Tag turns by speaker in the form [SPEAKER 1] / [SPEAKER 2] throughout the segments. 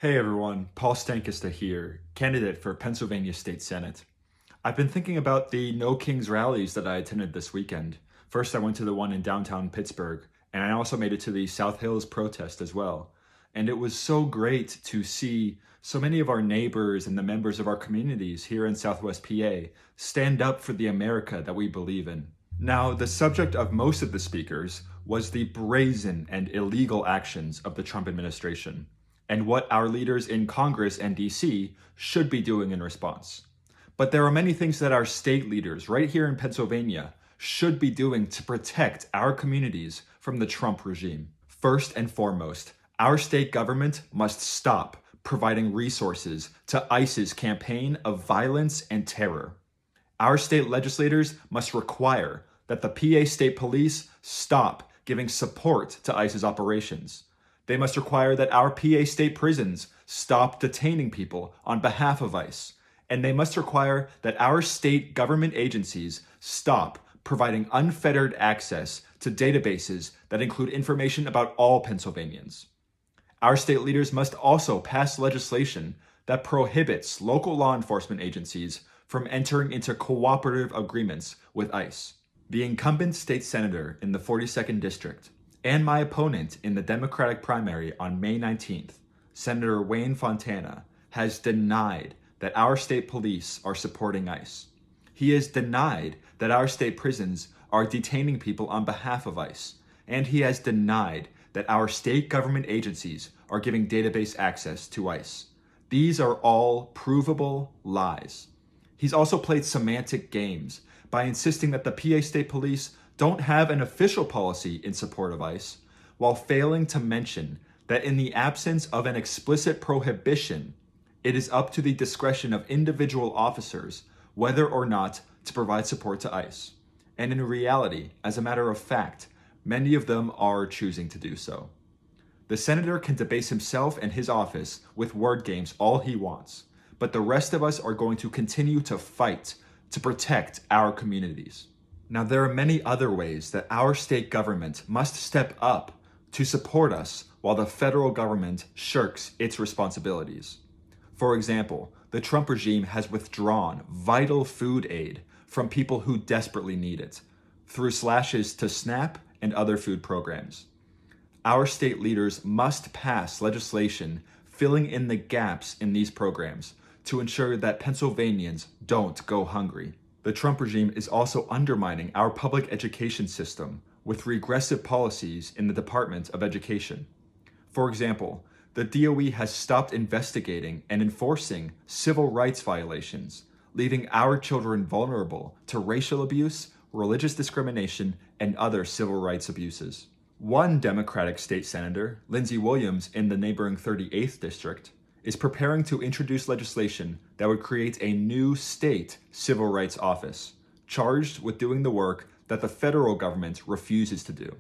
[SPEAKER 1] Hey everyone, Paul Stankista here, candidate for Pennsylvania State Senate. I've been thinking about the No Kings rallies that I attended this weekend. First, I went to the one in downtown Pittsburgh, and I also made it to the South Hills protest as well. And it was so great to see so many of our neighbors and the members of our communities here in Southwest PA stand up for the America that we believe in. Now, the subject of most of the speakers was the brazen and illegal actions of the Trump administration and what our leaders in Congress and DC should be doing in response. But there are many things that our state leaders right here in Pennsylvania should be doing to protect our communities from the Trump regime. First and foremost, our state government must stop providing resources to ICE's campaign of violence and terror. Our state legislators must require that the PA State Police stop giving support to ICE's operations. They must require that our PA state prisons stop detaining people on behalf of ICE. And they must require that our state government agencies stop providing unfettered access to databases that include information about all Pennsylvanians. Our state leaders must also pass legislation that prohibits local law enforcement agencies from entering into cooperative agreements with ICE. The incumbent state senator in the 42nd District and my opponent in the Democratic primary on May 19th, Senator Wayne Fontana, has denied that our state police are supporting ICE. He has denied that our state prisons are detaining people on behalf of ICE. And he has denied that our state government agencies are giving database access to ICE. These are all provable lies. He's also played semantic games by insisting that the PA State Police don't have an official policy in support of ICE, while failing to mention that in the absence of an explicit prohibition, it is up to the discretion of individual officers whether or not to provide support to ICE. And in reality, as a matter of fact, many of them are choosing to do so. The senator can debase himself and his office with word games all he wants, but the rest of us are going to continue to fight to protect our communities. Now, there are many other ways that our state government must step up to support us while the federal government shirks its responsibilities. For example, the Trump regime has withdrawn vital food aid from people who desperately need it through slashes to SNAP and other food programs. Our state leaders must pass legislation filling in the gaps in these programs to ensure that Pennsylvanians don't go hungry. The Trump regime is also undermining our public education system with regressive policies in the Department of Education. For example, the DOE has stopped investigating and enforcing civil rights violations, leaving our children vulnerable to racial abuse, religious discrimination, and other civil rights abuses. One Democratic state senator, Lindsey Williams in the neighboring 38th District, is preparing to introduce legislation that would create a new state civil rights office, charged with doing the work that the federal government refuses to do.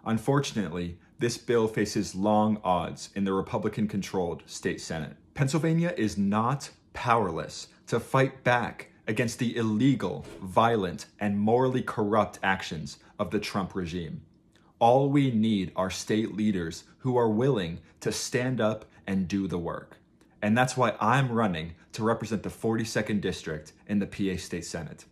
[SPEAKER 1] Unfortunately, this bill faces long odds in the Republican-controlled state Senate. Pennsylvania is not powerless to fight back against the illegal, violent, and morally corrupt actions of the Trump regime. All we need are state leaders who are willing to stand up and do the work. And that's why I'm running to represent the 42nd District in the PA State Senate.